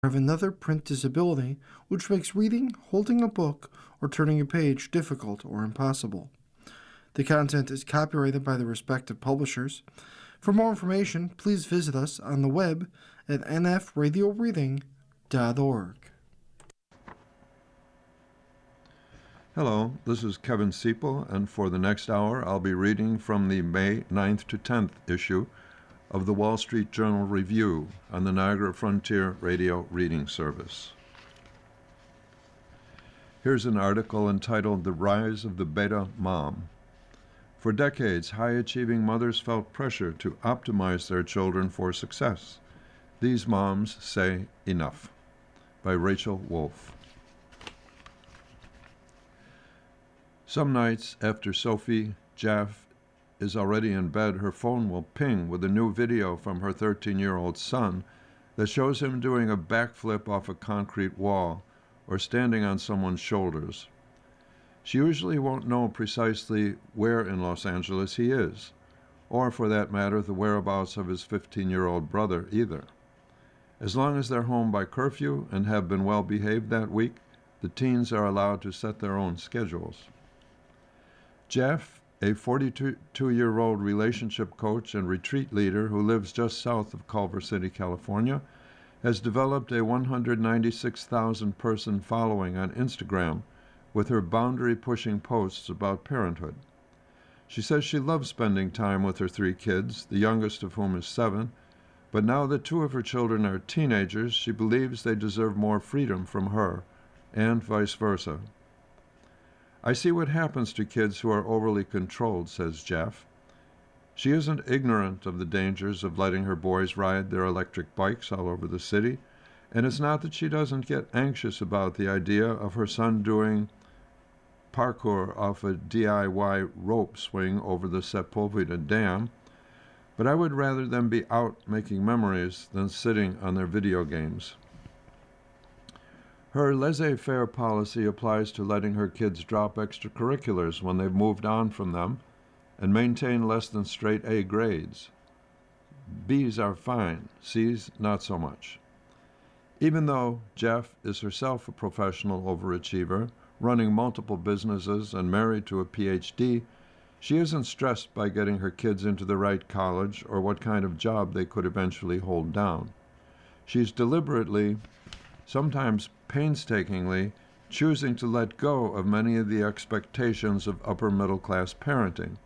Have another print disability, which makes reading, holding a book, or turning a page difficult or impossible. The content is copyrighted by the respective publishers. For more information, please visit us on the web at nfradioreading.org. Hello, this is Kevin Siepel, and for the next hour I'll be reading from the May 9th to 10th issue of the Wall Street Journal Review on the Niagara Frontier Radio Reading Service. Here's an article entitled The Rise of the Beta Mom. For decades, high-achieving mothers felt pressure to optimize their children for success. These moms say enough. By Rachel Wolf. Some nights after Sophie Jaff is already in bed, her phone will ping with a new video from her 13-year-old son that shows him doing a backflip off a concrete wall or standing on someone's shoulders. She usually won't know precisely where in Los Angeles he is, or for that matter, the whereabouts of his 15-year-old brother either. As long as they're home by curfew and have been well behaved that week, the teens are allowed to set their own schedules. Jeff, a 42-year-old relationship coach and retreat leader who lives just south of Culver City, California, has developed a 196,000-person following on Instagram with her boundary-pushing posts about parenthood. She says she loves spending time with her 3 kids, the youngest of whom is 7, but now that 2 of her children are teenagers, she believes they deserve more freedom from her, and vice versa. I see what happens to kids who are overly controlled, says Jeff. She isn't ignorant of the dangers of letting her boys ride their electric bikes all over the city, and it's not that she doesn't get anxious about the idea of her son doing parkour off a DIY rope swing over the Sepulveda Dam, but I would rather them be out making memories than sitting on their video games. Her laissez-faire policy applies to letting her kids drop extracurriculars when they've moved on from them and maintain less than straight A grades. B's are fine, C's not so much. Even though Jeff is herself a professional overachiever, running multiple businesses and married to a PhD, she isn't stressed by getting her kids into the right college or what kind of job they could eventually hold down. She's deliberately, sometimes painstakingly, choosing to let go of many of the expectations of upper-middle-class parenting,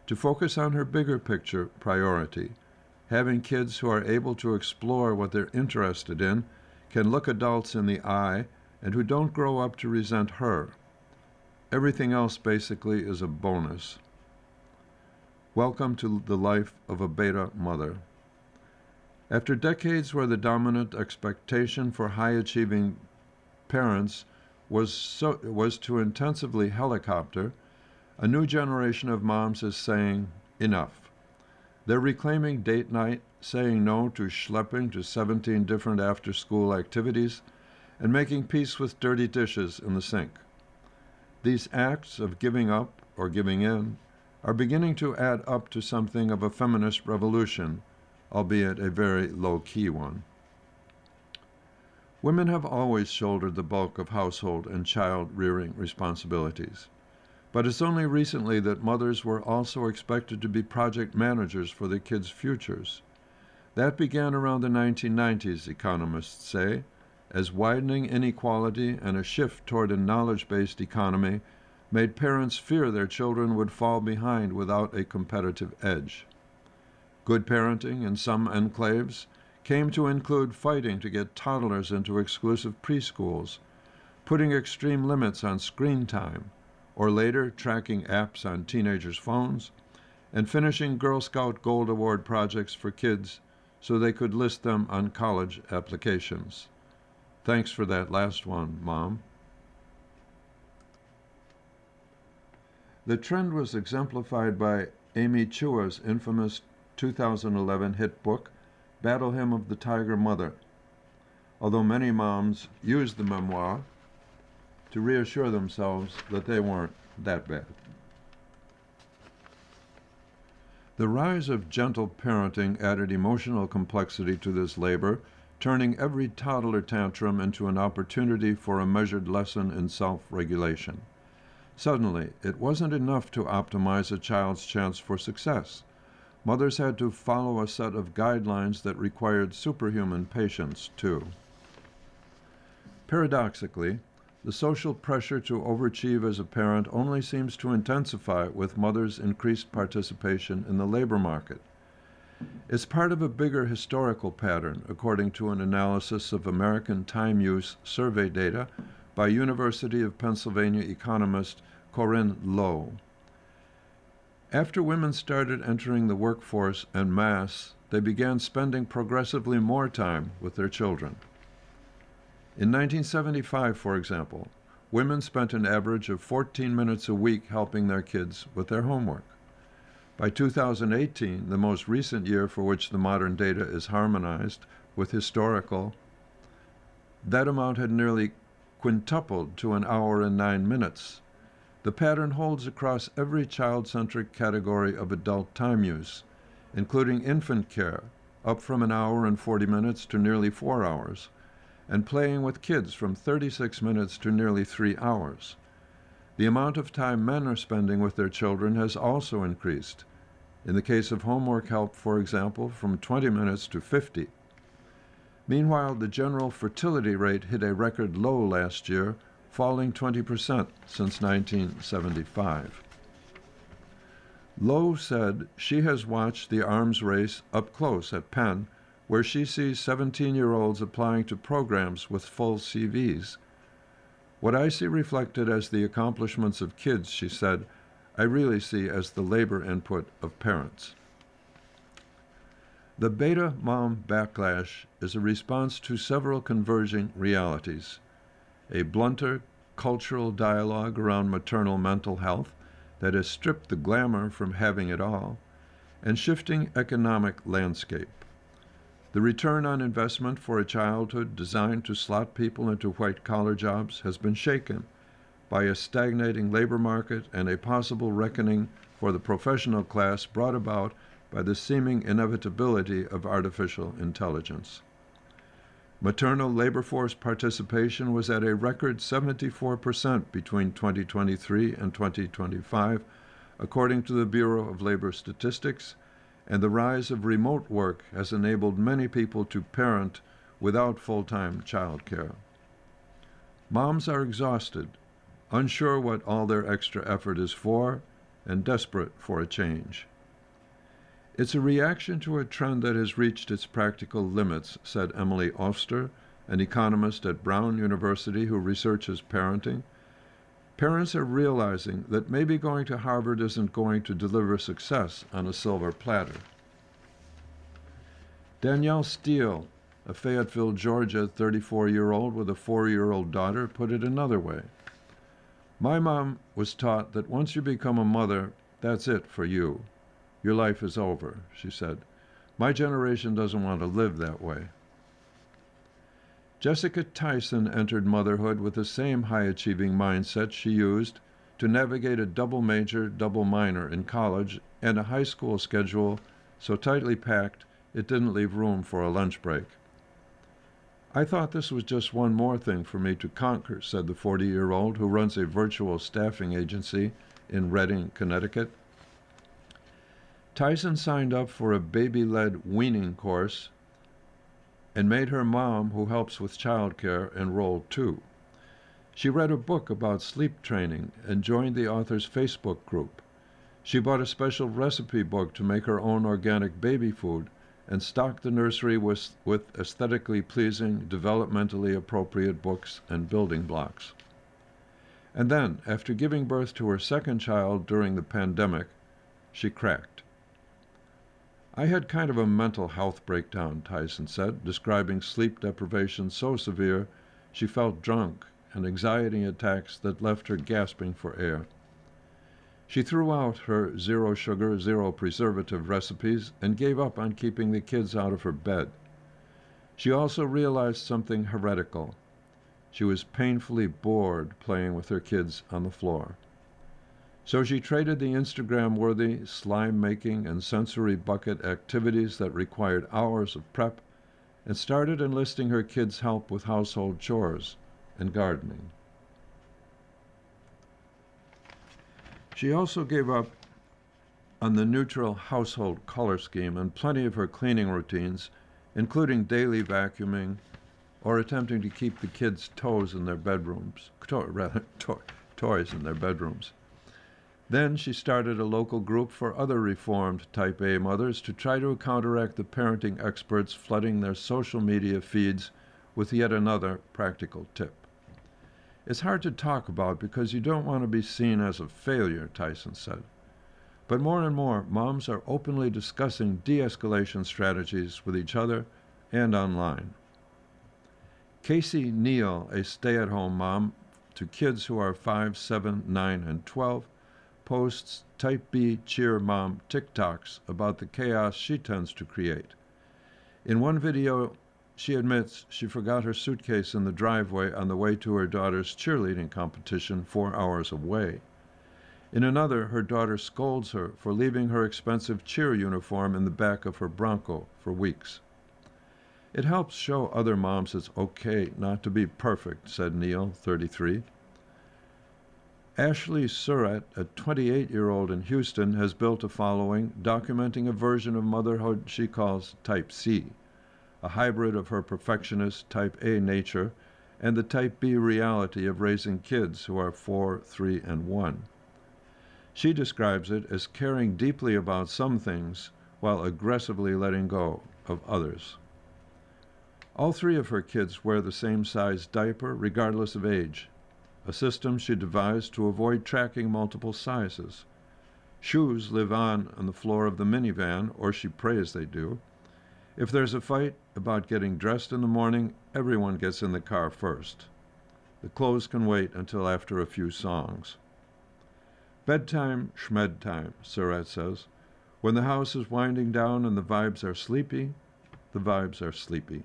to focus on her bigger picture priority. Having kids who are able to explore what they're interested in, can look adults in the eye, and who don't grow up to resent her. Everything else basically is a bonus. Welcome to the life of a beta mother. After decades where the dominant expectation for high-achieving parents was to intensively helicopter, a new generation of moms is saying enough. They're reclaiming date night, saying no to schlepping to 17 different after-school activities, and making peace with dirty dishes in the sink. These acts of giving up or giving in are beginning to add up to something of a feminist revolution, albeit a very low-key one. Women have always shouldered the bulk of household and child-rearing responsibilities, but it's only recently that mothers were also expected to be project managers for their kids' futures. That began around the 1990s, economists say, as widening inequality and a shift toward a knowledge-based economy made parents fear their children would fall behind without a competitive edge. Good parenting in some enclaves came to include fighting to get toddlers into exclusive preschools, putting extreme limits on screen time, or later tracking apps on teenagers' phones, and finishing Girl Scout Gold Award projects for kids so they could list them on college applications. Thanks for that last one, Mom. The trend was exemplified by Amy Chua's infamous 2011 hit book, Battle Hymn of the Tiger Mother, although many moms used the memoir to reassure themselves that they weren't that bad. The rise of gentle parenting added emotional complexity to this labor turning every toddler tantrum into an opportunity for a measured lesson in self-regulation. Suddenly, it wasn't enough to optimize a child's chance for success. Mothers had to follow a set of guidelines that required superhuman patience, too. Paradoxically, the social pressure to overachieve as a parent only seems to intensify with mothers' increased participation in the labor market. It's part of a bigger historical pattern, according to an analysis of American time use survey data by University of Pennsylvania economist Corinne Lowe. After women started entering the workforce en masse, they began spending progressively more time with their children. In 1975, for example, women spent an average of 14 minutes a week helping their kids with their homework. By 2018, the most recent year for which the modern data is harmonized with historical, that amount had nearly quintupled to an hour and 9 minutes. The pattern holds across every child-centric category of adult time use, including infant care, up from an hour and 40 minutes to nearly 4 hours, and playing with kids from 36 minutes to nearly 3 hours. The amount of time men are spending with their children has also increased. In the case of homework help, for example, from 20 minutes to 50. Meanwhile, the general fertility rate hit a record low last year, falling 20% since 1975. Lowe said she has watched the arms race up close at Penn, where she sees 17-year-olds applying to programs with full CVs. What I see reflected as the accomplishments of kids, she said, I really see as the labor input of parents. The beta mom backlash is a response to several converging realities: a blunter cultural dialogue around maternal mental health that has stripped the glamour from having it all, and shifting economic landscape. The return on investment for a childhood designed to slot people into white-collar jobs has been shaken by a stagnating labor market and a possible reckoning for the professional class brought about by the seeming inevitability of artificial intelligence. Maternal labor force participation was at a record 74% between 2023 and 2025, according to the Bureau of Labor Statistics, and the rise of remote work has enabled many people to parent without full-time child care. Moms are exhausted, unsure what all their extra effort is for, and desperate for a change. It's a reaction to a trend that has reached its practical limits, said Emily Oster, an economist at Brown University who researches parenting. Parents are realizing that maybe going to Harvard isn't going to deliver success on a silver platter. Danielle Steele, a Fayetteville, Georgia 34-year-old with a 4-year-old daughter, put it another way. My mom was taught that once you become a mother, that's it for you. Your life is over, she said. My generation doesn't want to live that way. Jessica Tyson entered motherhood with the same high-achieving mindset she used to navigate a double major, double minor in college and a high school schedule so tightly packed it didn't leave room for a lunch break. I thought this was just one more thing for me to conquer, said the 40-year-old who runs a virtual staffing agency in Redding, Connecticut. Tyson signed up for a baby-led weaning course and made her mom, who helps with childcare, enroll too. She read a book about sleep training and joined the author's Facebook group. She bought a special recipe book to make her own organic baby food and stocked the nursery with aesthetically pleasing, developmentally appropriate books and building blocks. And then, after giving birth to her second child during the pandemic, she cracked. I had kind of a mental health breakdown, Tyson said, describing sleep deprivation so severe she felt drunk and anxiety attacks that left her gasping for air. She threw out her zero sugar, zero preservative recipes and gave up on keeping the kids out of her bed. She also realized something heretical. She was painfully bored playing with her kids on the floor. So she traded the Instagram-worthy, slime-making, and sensory bucket activities that required hours of prep and started enlisting her kids' help with household chores and gardening. She also gave up on the neutral household color scheme and plenty of her cleaning routines, including daily vacuuming or attempting to keep the kids' toys in their bedrooms. Then she started a local group for other reformed Type A mothers to try to counteract the parenting experts flooding their social media feeds with yet another practical tip. It's hard to talk about because you don't want to be seen as a failure, Tyson said. But more and more, moms are openly discussing de-escalation strategies with each other and online. Casey Neal, a stay-at-home mom to kids who are 5, 7, 9, and 12, posts Type B cheer mom TikToks about the chaos she tends to create. In one video, she admits she forgot her suitcase in the driveway on the way to her daughter's cheerleading competition 4 hours away. In another, her daughter scolds her for leaving her expensive cheer uniform in the back of her Bronco for weeks. It helps show other moms it's okay not to be perfect, said Neal, 33. Ashley Surratt, a 28-year-old in Houston, has built a following, documenting a version of motherhood she calls Type C, a hybrid of her perfectionist Type A nature and the Type B reality of raising kids who are 4, 3, and 1. She describes it as caring deeply about some things while aggressively letting go of others. All 3 of her kids wear the same size diaper regardless of age, a system she devised to avoid tracking multiple sizes. Shoes live on the floor of the minivan, or she prays they do. If there's a fight about getting dressed in the morning, everyone gets in the car first. The clothes can wait until after a few songs. Bedtime, schmedtime, Surratt says. When the house is winding down and the vibes are sleepy, the vibes are sleepy.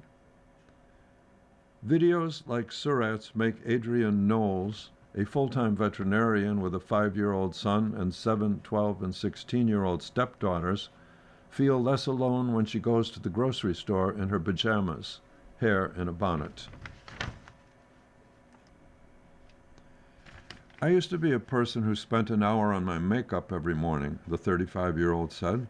Videos like Surratt's make Adrienne Knowles, a full-time veterinarian with a 5-year-old son and 7, 12, and 16-year-old stepdaughters, feel less alone when she goes to the grocery store in her pajamas, hair in a bonnet. I used to be a person who spent an hour on my makeup every morning, the 35-year-old said.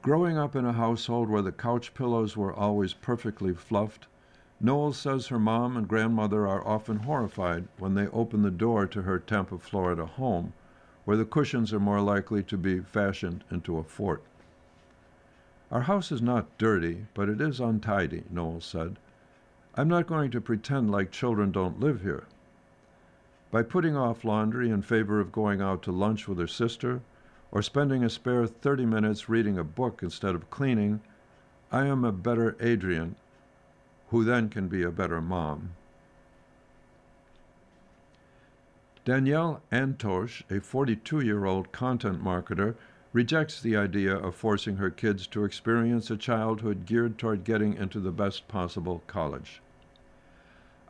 Growing up in a household where the couch pillows were always perfectly fluffed, Knowles says her mom and grandmother are often horrified when they open the door to her Tampa, Florida home, where the cushions are more likely to be fashioned into a fort. Our house is not dirty, but it is untidy, Knowles said. I'm not going to pretend like children don't live here. By putting off laundry in favor of going out to lunch with her sister, or spending a spare 30 minutes reading a book instead of cleaning, I am a better Adrienne, who then can be a better mom. Danielle Antosh, a 42-year-old content marketer, rejects the idea of forcing her kids to experience a childhood geared toward getting into the best possible college.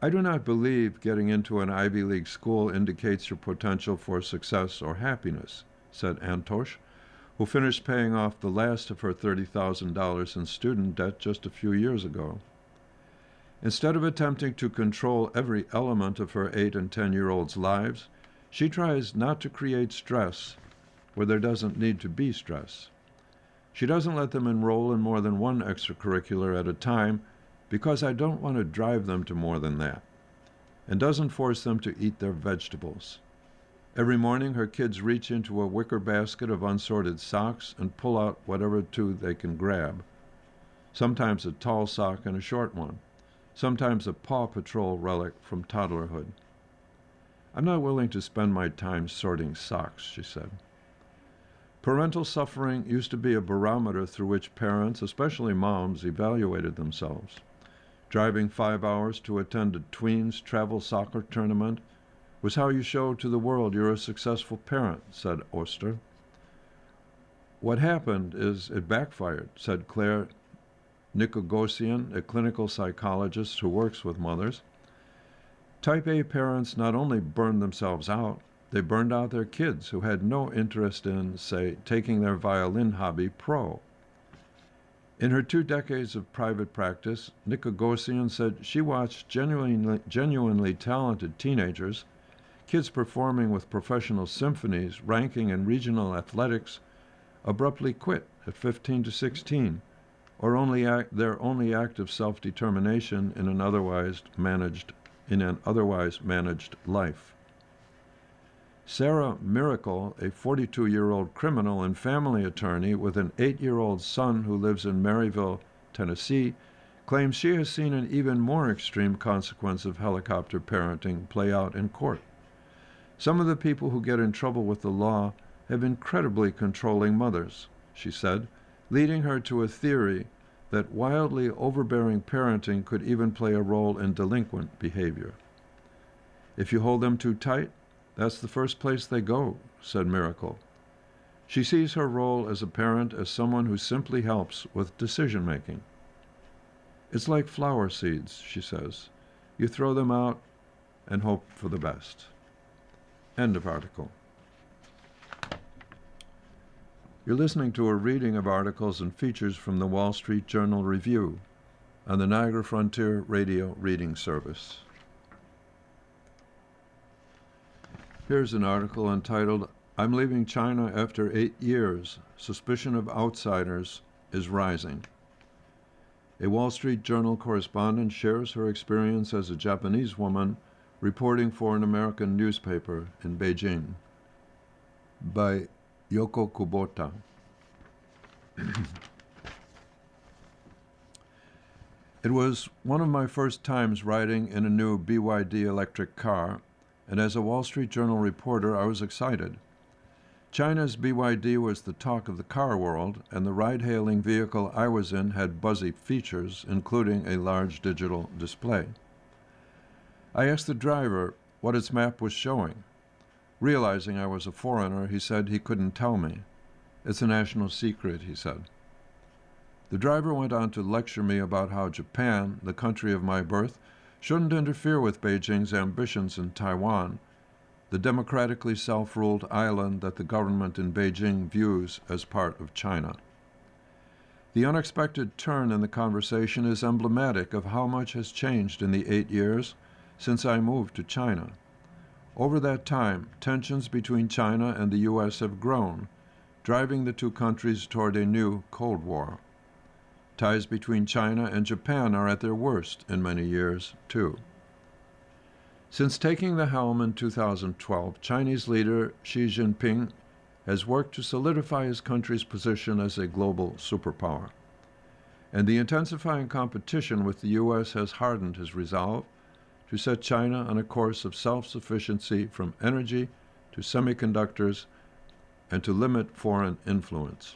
I do not believe getting into an Ivy League school indicates your potential for success or happiness, said Antosh, who finished paying off the last of her $30,000 in student debt just a few years ago. Instead of attempting to control every element of her 8- and 10-year-olds' lives, she tries not to create stress where there doesn't need to be stress. She doesn't let them enroll in more than one extracurricular at a time because I don't want to drive them to more than that, and doesn't force them to eat their vegetables. Every morning, her kids reach into a wicker basket of unsorted socks and pull out whatever 2 they can grab, sometimes a tall sock and a short one, sometimes a Paw Patrol relic from toddlerhood. I'm not willing to spend my time sorting socks, she said. Parental suffering used to be a barometer through which parents, especially moms, evaluated themselves. Driving 5 hours to attend a tweens travel soccer tournament was how you showed to the world you're a successful parent, said Oster. What happened is it backfired, said Claire Nikogosian, a clinical psychologist who works with mothers. Type A parents not only burned themselves out, they burned out their kids who had no interest in, say, taking their violin hobby pro. In her 2 decades of private practice, Nikogosian said she watched genuinely talented teenagers, kids performing with professional symphonies, ranking in regional athletics, abruptly quit at 15 to 16, or their only act of self-determination in an otherwise managed life. Sarah Miracle, a 42-year-old criminal and family attorney with an 8-year-old son who lives in Maryville, Tennessee, claims she has seen an even more extreme consequence of helicopter parenting play out in court. Some of the people who get in trouble with the law have incredibly controlling mothers, she said, leading her to a theory that wildly overbearing parenting could even play a role in delinquent behavior. If you hold them too tight, that's the first place they go, said Miracle. She sees her role as a parent as someone who simply helps with decision-making. It's like flower seeds, she says. You throw them out and hope for the best. End of article. You're listening to a reading of articles and features from the Wall Street Journal Review on the Niagara Frontier Radio Reading Service. Here's an article entitled, "I'm Leaving China After 8 Years. Suspicion of Outsiders is Rising." A Wall Street Journal correspondent shares her experience as a Japanese woman reporting for an American newspaper in Beijing. By Yoko Kubota. It was one of my first times riding in a new BYD electric car, and as a Wall Street Journal reporter, I was excited. China's BYD was the talk of the car world, and the ride-hailing vehicle I was in had buzzy features, including a large digital display. I asked the driver what its map was showing. Realizing I was a foreigner, he said he couldn't tell me. "It's a national secret," he said. The driver went on to lecture me about how Japan, the country of my birth, shouldn't interfere with Beijing's ambitions in Taiwan, the democratically self-ruled island that the government in Beijing views as part of China. The unexpected turn in the conversation is emblematic of how much has changed in the 8 years since I moved to China. Over that time, tensions between China and the U.S. have grown, driving the two countries toward a new Cold War. Ties between China and Japan are at their worst in many years, too. Since taking the helm in 2012, Chinese leader Xi Jinping has worked to solidify his country's position as a global superpower. And the intensifying competition with the U.S. has hardened his resolve to set China on a course of self-sufficiency from energy to semiconductors and to limit foreign influence.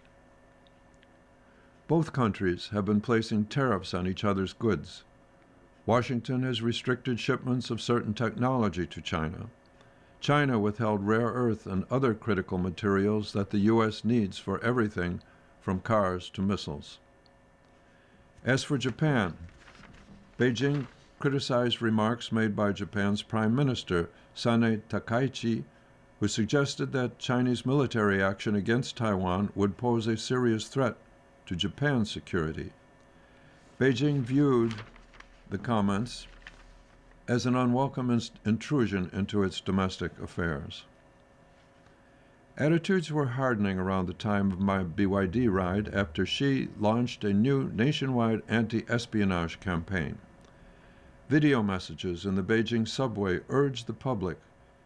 Both countries have been placing tariffs on each other's goods. Washington has restricted shipments of certain technology to China. China withheld rare earth and other critical materials that the U.S. needs for everything from cars to missiles. As for Japan, Beijing criticized remarks made by Japan's Prime Minister, Sane Takaichi, who suggested that Chinese military action against Taiwan would pose a serious threat to Japan's security. Beijing viewed the comments as an unwelcome intrusion into its domestic affairs. Attitudes were hardening around the time of my BYD ride after Xi launched a new nationwide anti-espionage campaign. Video messages in the Beijing subway urged the public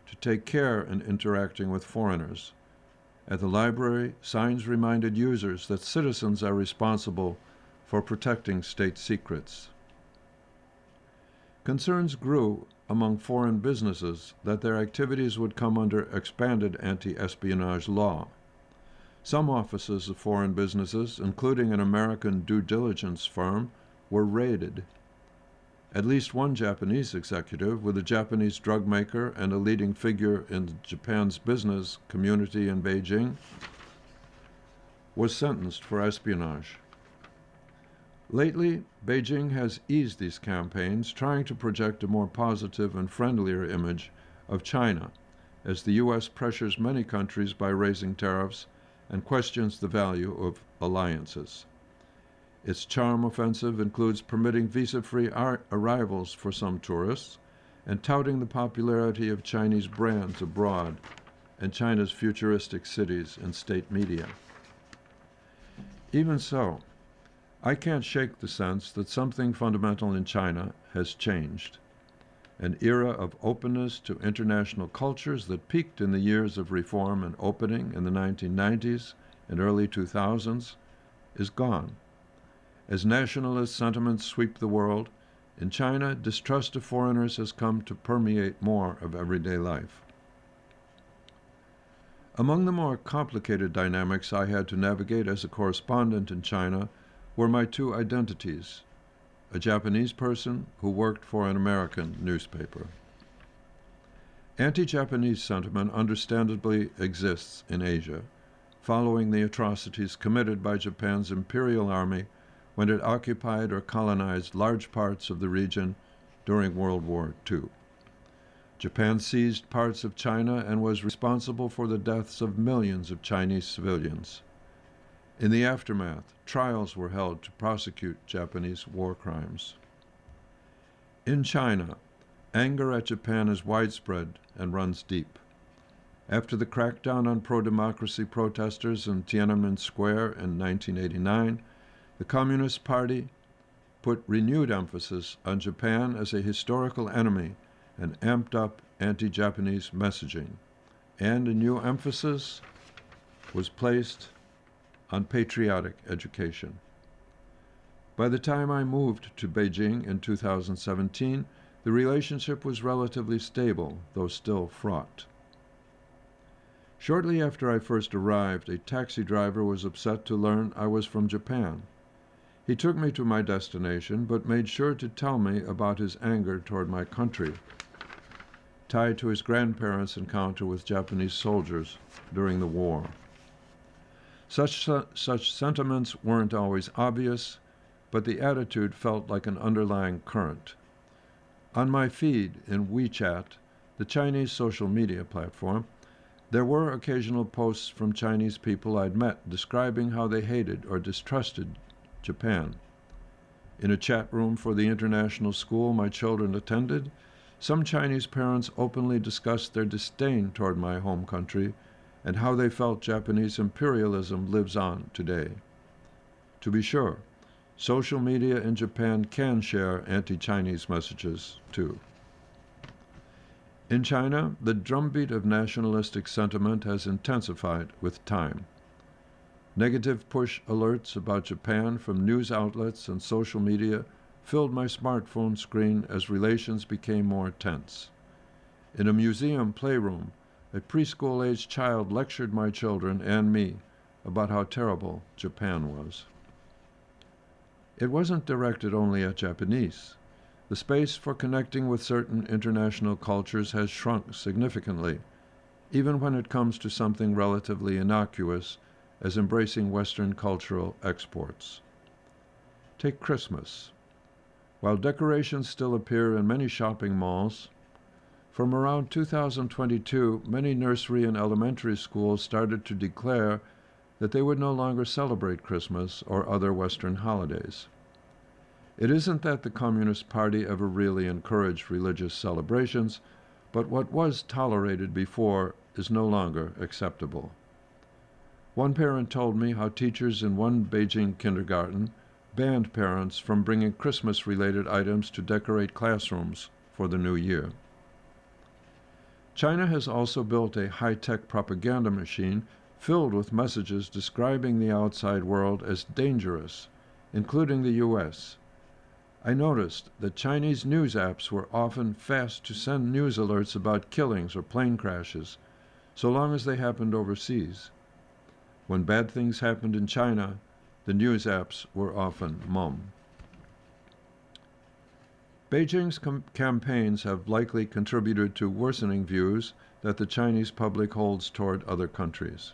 to take care in interacting with foreigners. At the library, signs reminded users that citizens are responsible for protecting state secrets. Concerns grew among foreign businesses that their activities would come under expanded anti-espionage law. Some offices of foreign businesses, including an American due diligence firm, were raided. At least one Japanese executive, with a Japanese drug maker and a leading figure in Japan's business community in Beijing, was sentenced for espionage. Lately, Beijing has eased these campaigns, trying to project a more positive and friendlier image of China, as the U.S. pressures many countries by raising tariffs and questions the value of alliances. Its charm offensive includes permitting visa-free arrivals for some tourists and touting the popularity of Chinese brands abroad and China's futuristic cities and state media. Even so, I can't shake the sense that something fundamental in China has changed. An era of openness to international cultures that peaked in the years of reform and opening in the 1990s and early 2000s is gone. As nationalist sentiments sweep the world, in China, distrust of foreigners has come to permeate more of everyday life. Among the more complicated dynamics I had to navigate as a correspondent in China were my two identities, a Japanese person who worked for an American newspaper. Anti-Japanese sentiment understandably exists in Asia, following the atrocities committed by Japan's imperial army when it occupied or colonized large parts of the region during World War II. Japan seized parts of China and was responsible for the deaths of millions of Chinese civilians. In the aftermath, trials were held to prosecute Japanese war crimes. In China, anger at Japan is widespread and runs deep. After the crackdown on pro-democracy protesters in Tiananmen Square in 1989, the Communist Party put renewed emphasis on Japan as a historical enemy and amped up anti-Japanese messaging. And a new emphasis was placed on patriotic education. By the time I moved to Beijing in 2017, the relationship was relatively stable, though still fraught. Shortly after I first arrived, a taxi driver was upset to learn I was from Japan. He took me to my destination, but made sure to tell me about his anger toward my country, tied to his grandparents' encounter with Japanese soldiers during the war. Such sentiments weren't always obvious, but the attitude felt like an underlying current. On my feed in WeChat, the Chinese social media platform, there were occasional posts from Chinese people I'd met describing how they hated or distrusted Japan. In a chat room for the international school my children attended, some Chinese parents openly discussed their disdain toward my home country and how they felt Japanese imperialism lives on today. To be sure, social media in Japan can share anti-Chinese messages, too. In China, the drumbeat of nationalistic sentiment has intensified with time. Negative push alerts about Japan from news outlets and social media filled my smartphone screen as relations became more tense. In a museum playroom, a preschool-aged child lectured my children and me about how terrible Japan was. It wasn't directed only at Japanese. The space for connecting with certain international cultures has shrunk significantly, even when it comes to something relatively innocuous as embracing Western cultural exports. Take Christmas. While decorations still appear in many shopping malls, from around 2022, many nursery and elementary schools started to declare that they would no longer celebrate Christmas or other Western holidays. It isn't that the Communist Party ever really encouraged religious celebrations, but what was tolerated before is no longer acceptable. One parent told me how teachers in one Beijing kindergarten banned parents from bringing Christmas-related items to decorate classrooms for the new year. China has also built a high-tech propaganda machine filled with messages describing the outside world as dangerous, including the U.S. I noticed that Chinese news apps were often fast to send news alerts about killings or plane crashes, so long as they happened overseas. When bad things happened in China, the news apps were often mum. Beijing's campaigns have likely contributed to worsening views that the Chinese public holds toward other countries.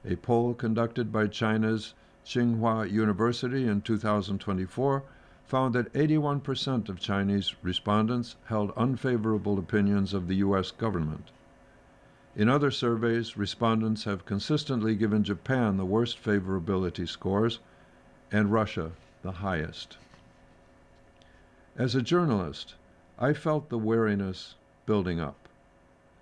A poll conducted by China's Tsinghua University in 2024 found that 81% of Chinese respondents held unfavorable opinions of the U.S. government. In other surveys, respondents have consistently given Japan the worst favorability scores, and Russia the highest. As a journalist, I felt the wariness building up.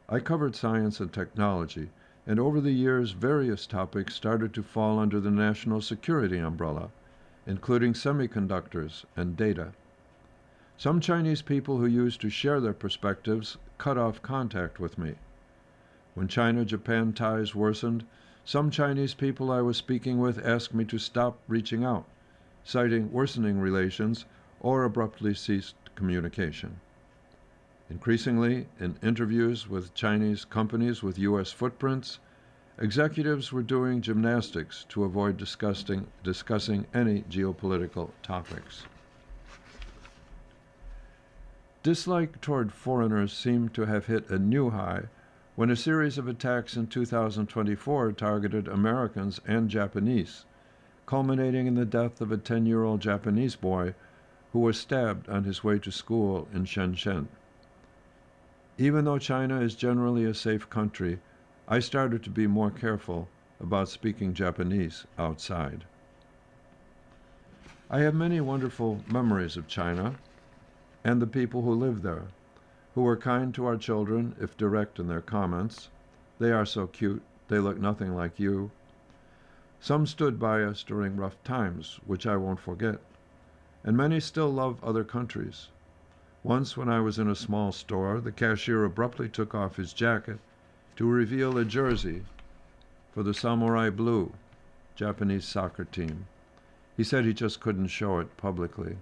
I covered science and technology, and over the years various topics started to fall under the national security umbrella, including semiconductors and data. Some Chinese people who used to share their perspectives cut off contact with me. When China-Japan ties worsened, some Chinese people I was speaking with asked me to stop reaching out, citing worsening relations, or abruptly ceased communication. Increasingly, in interviews with Chinese companies with U.S. footprints, executives were doing gymnastics to avoid discussing any geopolitical topics. Dislike toward foreigners seemed to have hit a new high when a series of attacks in 2024 targeted Americans and Japanese, culminating in the death of a 10-year-old Japanese boy who was stabbed on his way to school in Shenzhen. Even though China is generally a safe country, I started to be more careful about speaking Japanese outside. I have many wonderful memories of China and the people who live there, who were kind to our children, if direct in their comments. They are so cute, they look nothing like you. Some stood by us during rough times, which I won't forget, and many still love other countries. Once, when I was in a small store, the cashier abruptly took off his jacket to reveal a jersey for the Samurai Blue Japanese soccer team. He said he just couldn't show it publicly.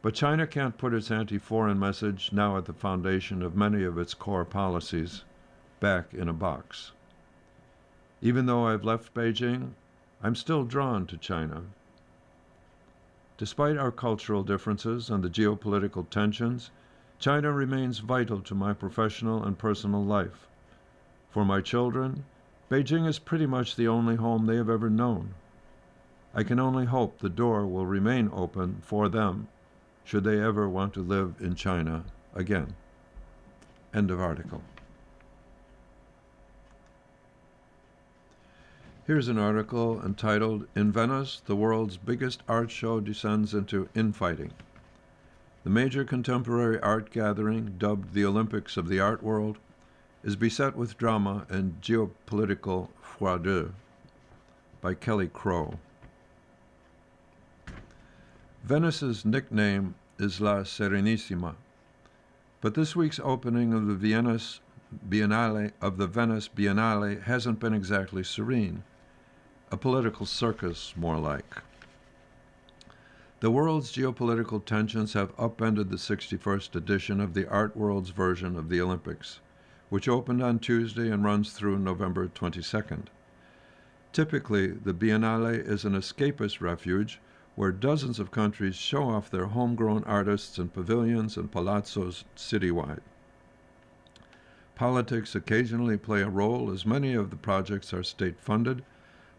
But China can't put its anti-foreign message, now at the foundation of many of its core policies, back in a box. Even though I've left Beijing, I'm still drawn to China. Despite our cultural differences and the geopolitical tensions, China remains vital to my professional and personal life. For my children, Beijing is pretty much the only home they have ever known. I can only hope the door will remain open for them should they ever want to live in China again. End of article. Here's an article entitled, "In Venice, the world's biggest art show descends into infighting." The major contemporary art gathering, dubbed the Olympics of the art world, is beset with drama and geopolitical froideur, by Kelly Crow. Venice's nickname is La Serenissima, but this week's opening of the Venice Biennale hasn't been exactly serene. A political circus, more like. The world's geopolitical tensions have upended the 61st edition of the art world's version of the Olympics, which opened on Tuesday and runs through November 22nd. Typically, the Biennale is an escapist refuge where dozens of countries show off their homegrown artists in pavilions and palazzos citywide. Politics occasionally play a role, as many of the projects are state-funded,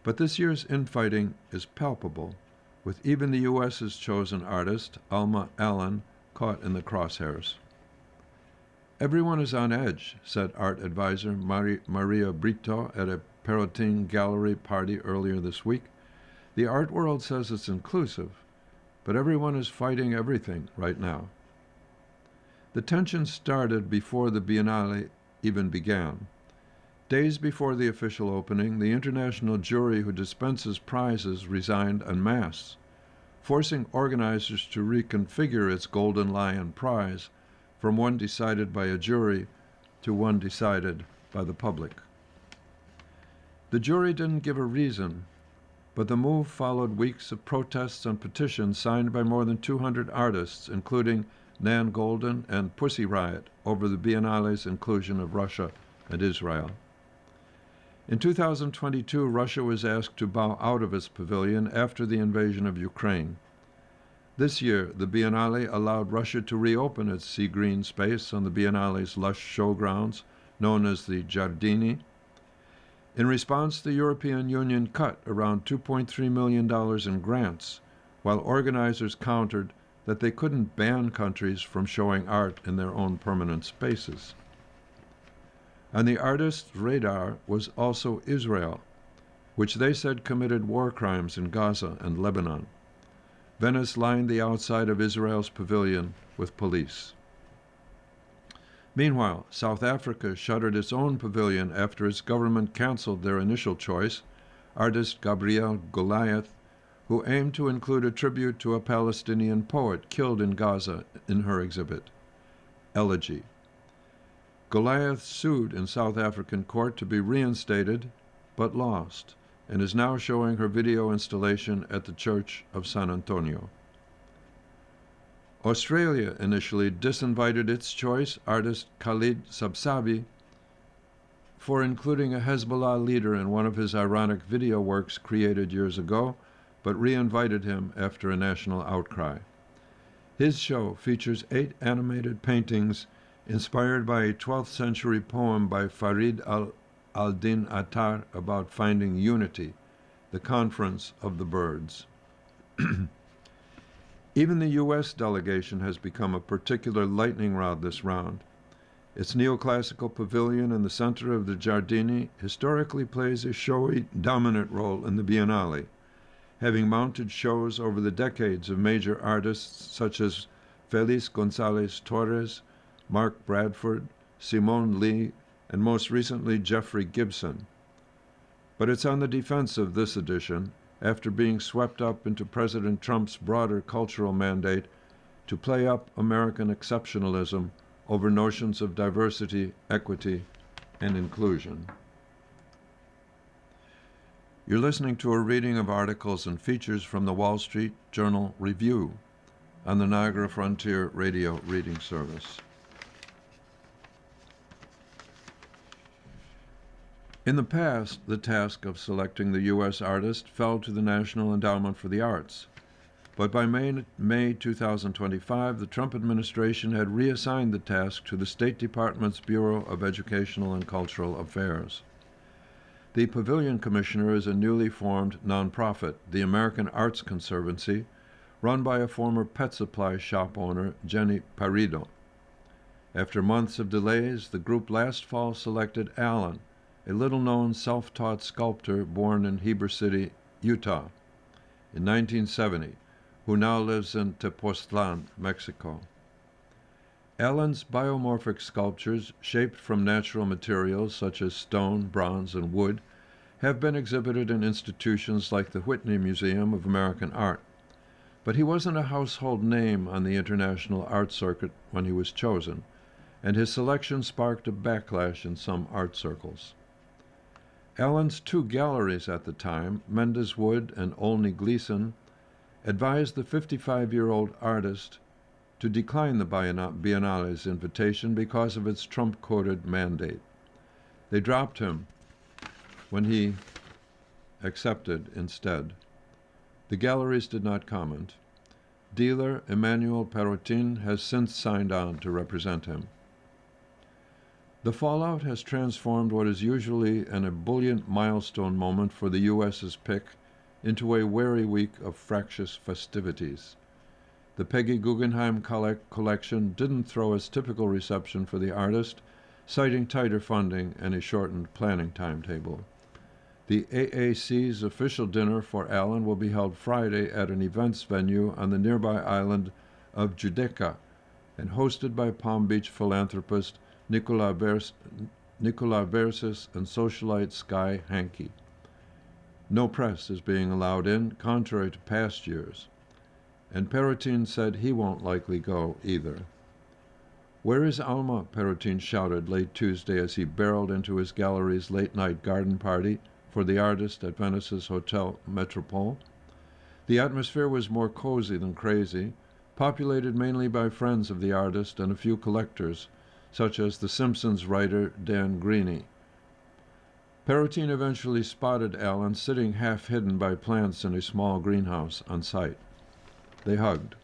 but this year's infighting is palpable, with even the U.S.'s chosen artist, Alma Allen, caught in the crosshairs. "Everyone is on edge," said art advisor Maria Brito at a Perrotin Gallery party earlier this week. "The art world says it's inclusive, but everyone is fighting everything right now." The tension started before the Biennale even began. Days before the official opening, the international jury who dispenses prizes resigned en masse, forcing organizers to reconfigure its Golden Lion prize from one decided by a jury to one decided by the public. The jury didn't give a reason, but the move followed weeks of protests and petitions signed by more than 200 artists, including Nan Goldin and Pussy Riot, over the Biennale's inclusion of Russia and Israel. In 2022, Russia was asked to bow out of its pavilion after the invasion of Ukraine. This year, the Biennale allowed Russia to reopen its sea green space on the Biennale's lush showgrounds, known as the Giardini. In response, the European Union cut around $2.3 million in grants, while organizers countered that they couldn't ban countries from showing art in their own permanent spaces. On the artist's radar was also Israel, which they said committed war crimes in Gaza and Lebanon. Venice lined the outside of Israel's pavilion with police. Meanwhile, South Africa shuttered its own pavilion after its government canceled their initial choice, artist Gabrielle Goliath, who aimed to include a tribute to a Palestinian poet killed in Gaza in her exhibit, Elegy. Goliath sued in South African court to be reinstated, but lost, and is now showing her video installation at the Church of San Antonio. Australia initially disinvited its choice, artist Khalid Sabsabi, for including a Hezbollah leader in one of his ironic video works created years ago, but re-invited him after a national outcry. His show features 8 animated paintings inspired by a 12th century poem by Farid al-Din Attar about finding unity, the conference of the birds. Even the U.S. delegation has become a particular lightning rod this round. Its neoclassical pavilion in the center of the Giardini historically plays a showy, dominant role in the Biennale, having mounted shows over the decades of major artists such as Feliz Gonzalez Torres, Mark Bradford, Simone Lee, and most recently Jeffrey Gibson. But it's on the defensive this edition, after being swept up into President Trump's broader cultural mandate to play up American exceptionalism over notions of diversity, equity, and inclusion. You're listening to a reading of articles and features from the Wall Street Journal Review on the Niagara Frontier Radio Reading Service. In the past, the task of selecting the U.S. artist fell to the National Endowment for the Arts, but by May 2025, the Trump administration had reassigned the task to the State Department's Bureau of Educational and Cultural Affairs. The Pavilion Commissioner is a newly formed nonprofit, the American Arts Conservancy, run by a former pet supply shop owner, Jenny Parido. After months of delays, the group last fall selected Alan, a little-known self-taught sculptor born in Heber City, Utah, in 1970, who now lives in Tepoztlan, Mexico. Alan's biomorphic sculptures, shaped from natural materials such as stone, bronze, and wood, have been exhibited in institutions like the Whitney Museum of American Art. But he wasn't a household name on the international art circuit when he was chosen, and his selection sparked a backlash in some art circles. Alan's 2 galleries at the time, Mendes Wood and Olney Gleason, advised the 55-year-old artist to decline the Biennale's invitation because of its Trump-coded mandate. They dropped him when he accepted instead. The galleries did not comment. Dealer Emmanuel Perrotin has since signed on to represent him. The fallout has transformed what is usually an ebullient milestone moment for the U.S.'s pick into a wary week of fractious festivities. The Peggy Guggenheim collection didn't throw its typical reception for the artist, citing tighter funding and a shortened planning timetable. The AAC's official dinner for Allen will be held Friday at an events venue on the nearby island of Giudecca and hosted by Palm Beach philanthropist Nicola Versis and socialite Sky Hankey. No press is being allowed in, contrary to past years, and Perrotin said he won't likely go either. "Where is Alma?" Perrotin shouted late Tuesday as he barreled into his gallery's late-night garden party for the artist at Venice's Hotel Metropole. The atmosphere was more cozy than crazy, populated mainly by friends of the artist and a few collectors, such as The Simpsons writer Dan Greeny. Perrotin eventually spotted Allen sitting half-hidden by plants in a small greenhouse on site. They hugged.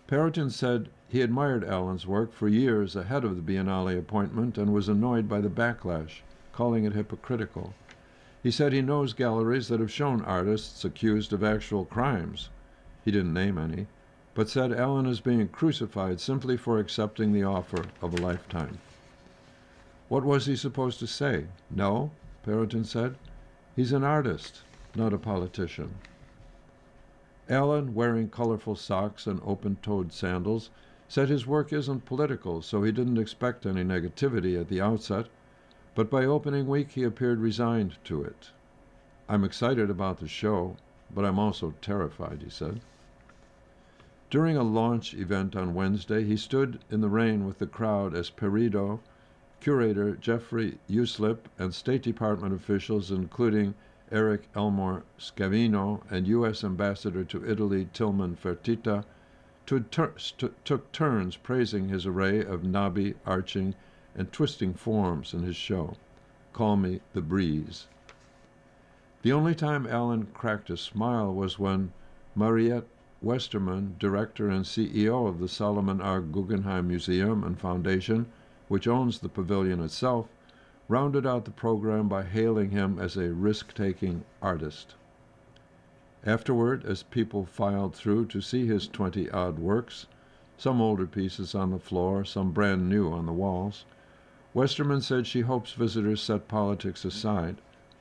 Perrotin said he admired Allen's work for years ahead of the Biennale appointment and was annoyed by the backlash, calling it hypocritical. He said he knows galleries that have shown artists accused of actual crimes. He didn't name any, but said Allen is being crucified simply for accepting the offer of a lifetime. What was he supposed to say? No? Perrotin said. He's an artist, not a politician. Alan, wearing colorful socks and open-toed sandals, said his work isn't political, so he didn't expect any negativity at the outset, but by opening week he appeared resigned to it. I'm excited about the show, but I'm also terrified, he said. During a launch event on Wednesday, he stood in the rain with the crowd as Peredo, curator Jeffrey Uslip, and State Department officials, including Eric Elmore Scavino and U.S. Ambassador to Italy Tilman Fertitta, took turns praising his array of knobby, arching, and twisting forms in his show. Call me the Breeze. The only time Alan cracked a smile was when Mariette Westerman, director and CEO of the Solomon R. Guggenheim Museum and Foundation, which owns the pavilion itself, rounded out the program by hailing him as a risk-taking artist. Afterward, as people filed through to see his 20-odd works, some older pieces on the floor, some brand new on the walls, Westerman said she hopes visitors set politics aside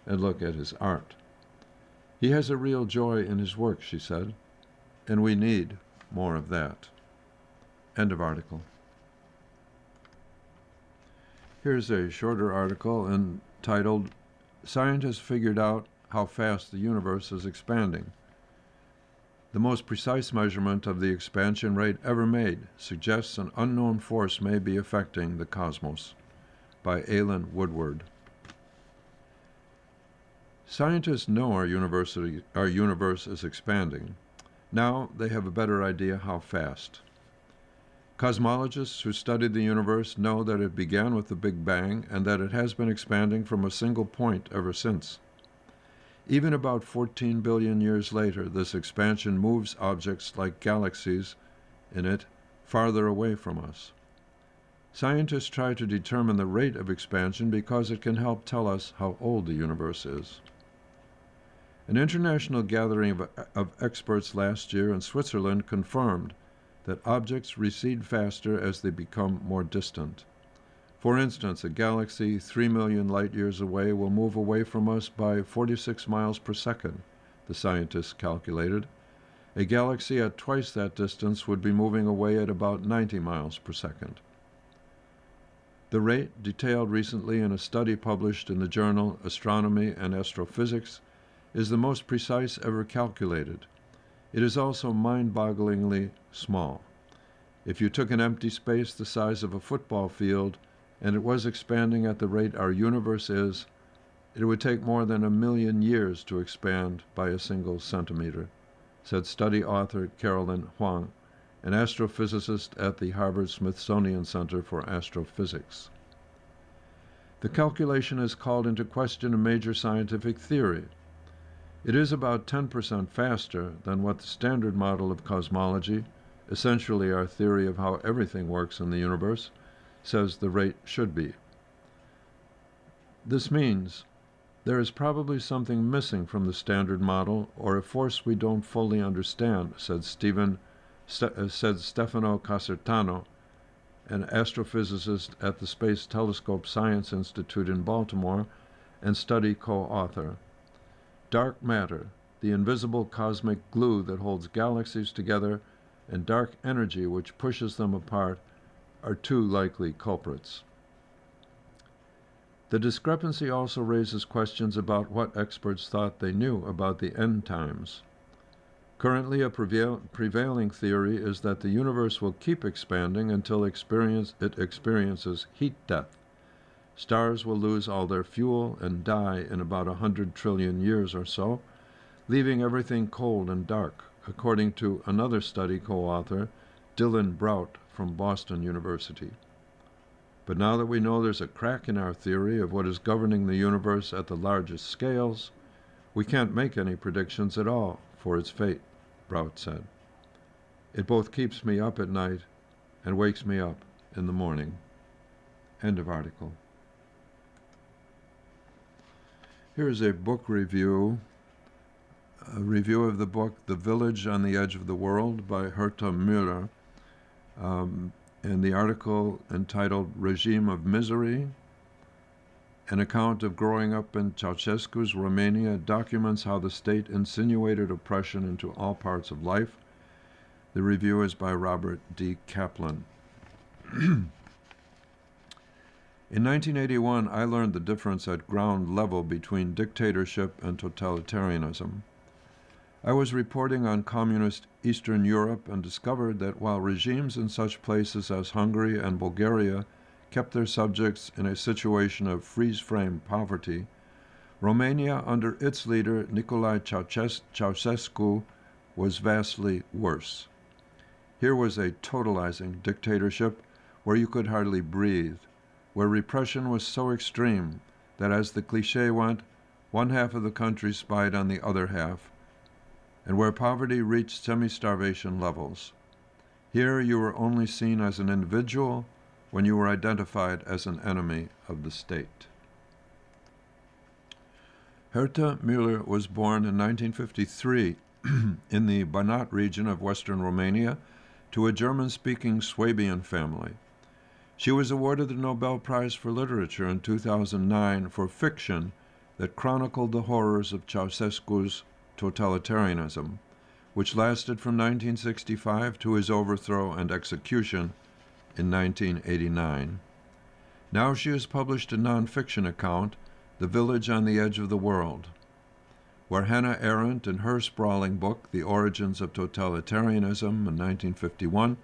and look at his art. He has a real joy in his work, she said, and we need more of that. End of article. Here's a shorter article entitled, Scientists Figured Out How Fast the Universe is Expanding. The most precise measurement of the expansion rate ever made suggests an unknown force may be affecting the cosmos. By Alan Woodward. Scientists know our universe is expanding. Now they have a better idea how fast. Cosmologists who studied the universe know that it began with the Big Bang and that it has been expanding from a single point ever since. Even about 14 billion years later, this expansion moves objects like galaxies in it farther away from us. Scientists try to determine the rate of expansion because it can help tell us how old the universe is. An international gathering of experts last year in Switzerland confirmed that objects recede faster as they become more distant. For instance, a galaxy 3 million light-years away will move away from us by 46 miles per second, the scientists calculated. A galaxy at twice that distance would be moving away at about 90 miles per second. The rate, detailed recently in a study published in the journal Astronomy and Astrophysics, is the most precise ever calculated. It is also mind-bogglingly small. If you took an empty space the size of a football field and it was expanding at the rate our universe is, it would take more than 1 million years to expand by a single centimeter, said study author Carolyn Huang, an astrophysicist at the Harvard-Smithsonian Center for Astrophysics. The calculation has called into question a major scientific theory. It is about 10% faster than what the standard model of cosmology, essentially our theory of how everything works in the universe, says the rate should be. This means there is probably something missing from the standard model or a force we don't fully understand, said Stefano Casertano, an astrophysicist at the Space Telescope Science Institute in Baltimore and study co-author. Dark matter, the invisible cosmic glue that holds galaxies together, and dark energy which pushes them apart, are two likely culprits. The discrepancy also raises questions about what experts thought they knew about the end times. Currently, a prevailing theory is that the universe will keep expanding until it experiences heat death. Stars will lose all their fuel and die in about 100 trillion years or so, leaving everything cold and dark, according to another study co-author, Dylan Brout from Boston University. But now that we know there's a crack in our theory of what is governing the universe at the largest scales, we can't make any predictions at all for its fate, Brout said. It both keeps me up at night and wakes me up in the morning. End of article. Here is a book review, a review of the book The Village on the Edge of the World by Herta Müller, and the article entitled Regime of Misery, An account of growing up in Ceausescu's Romania documents how the state insinuated oppression into all parts of life. The review is by Robert D. Kaplan. In 1981, I learned the difference at ground level between dictatorship and totalitarianism. I was reporting on communist Eastern Europe and discovered that while regimes in such places as Hungary and Bulgaria kept their subjects in a situation of freeze-frame poverty, Romania, under its leader Nicolae Ceausescu, was vastly worse. Here was a totalizing dictatorship where you could hardly breathe, where repression was so extreme that, as the cliché went, one half of the country spied on the other half, and where poverty reached semi-starvation levels. Here you were only seen as an individual when you were identified as an enemy of the state. Herta Müller was born in 1953 in the Banat region of western Romania to a German-speaking Swabian family. She was awarded the Nobel Prize for Literature in 2009 for fiction that chronicled the horrors of Ceausescu's totalitarianism, which lasted from 1965 to his overthrow and execution in 1989. Now she has published a nonfiction account, The Village on the Edge of the World, where Hannah Arendt, in her sprawling book, The Origins of Totalitarianism in 1951,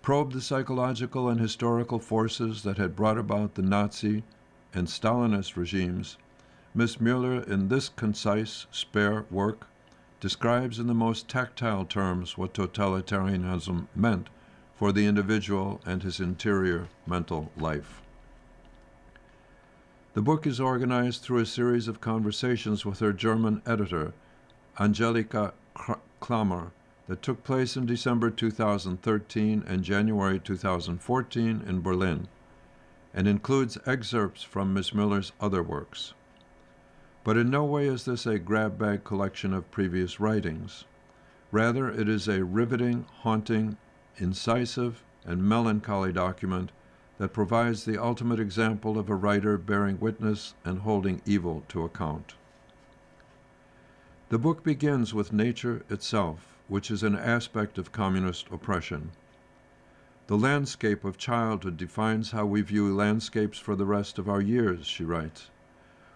probed the psychological and historical forces that had brought about the Nazi and Stalinist regimes. Miss Müller, in this concise, spare work, describes in the most tactile terms what totalitarianism meant for the individual and his interior mental life. The book is organized through a series of conversations with her German editor, Angelika Klammer, that took place in December 2013 and January 2014 in Berlin, and includes excerpts from Miss Müller's other works. But in no way is this a grab-bag collection of previous writings. Rather, it is a riveting, haunting, incisive, and melancholy document that provides the ultimate example of a writer bearing witness and holding evil to account. The book begins with nature itself, which is an aspect of communist oppression. The landscape of childhood defines how we view landscapes for the rest of our years, she writes.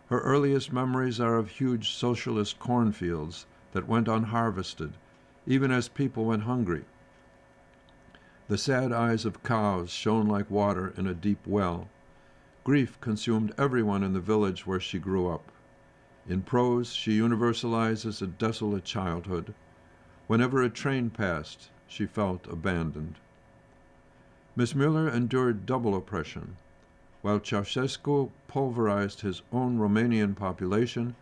Her earliest memories are of huge socialist cornfields that went unharvested, even as people went hungry. The sad eyes of cows shone like water in a deep well. Grief consumed everyone in the village where she grew up. In prose, she universalizes a desolate childhood. Whenever a train passed, she felt abandoned. Miss Müller endured double oppression. While Ceausescu pulverized his own Romanian population,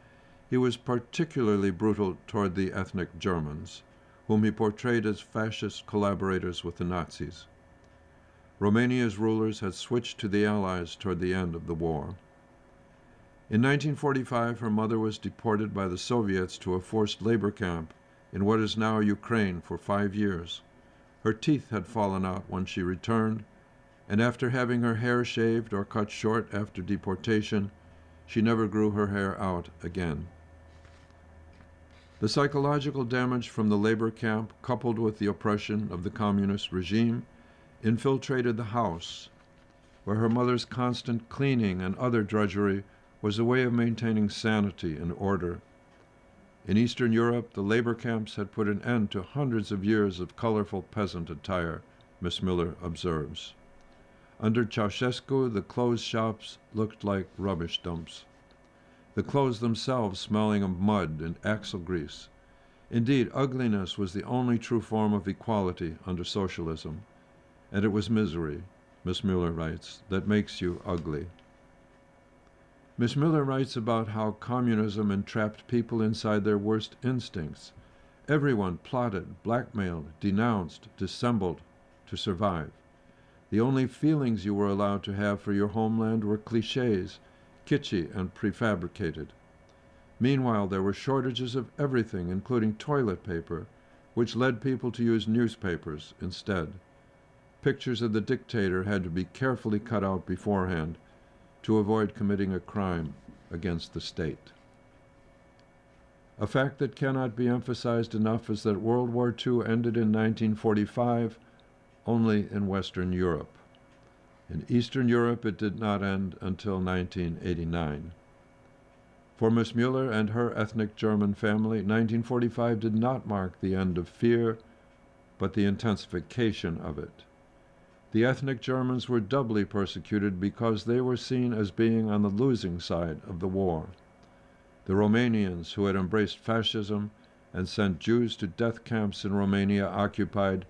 he was particularly brutal toward the ethnic Germans, whom he portrayed as fascist collaborators with the Nazis. Romania's rulers had switched to the Allies toward the end of the war. In 1945, her mother was deported by the Soviets to a forced labor camp in what is now Ukraine for 5 years. Her teeth had fallen out when she returned, and after having her hair shaved or cut short after deportation, she never grew her hair out again. The psychological damage from the labor camp, coupled with the oppression of the communist regime, infiltrated the house, where her mother's constant cleaning and other drudgery was a way of maintaining sanity and order. In Eastern Europe, the labor camps had put an end to hundreds of years of colorful peasant attire, Miss Müller observes. Under Ceausescu, the clothes shops looked like rubbish dumps, the clothes themselves smelling of mud and axle grease. Indeed, ugliness was the only true form of equality under socialism, and it was misery, Miss Müller writes, that makes you ugly. Miss Müller writes about how communism entrapped people inside their worst instincts. Everyone plotted, blackmailed, denounced, dissembled to survive. The only feelings you were allowed to have for your homeland were clichés, kitschy and prefabricated. Meanwhile, there were shortages of everything, including toilet paper, which led people to use newspapers instead. Pictures of the dictator had to be carefully cut out beforehand, to avoid committing a crime against the state. A fact that cannot be emphasized enough is that World War II ended in 1945 only in Western Europe. In Eastern Europe, it did not end until 1989. For Miss Mueller and her ethnic German family, 1945 did not mark the end of fear, but the intensification of it. The ethnic Germans were doubly persecuted because they were seen as being on the losing side of the war. The Romanians, who had embraced fascism and sent Jews to death camps in Romania-occupied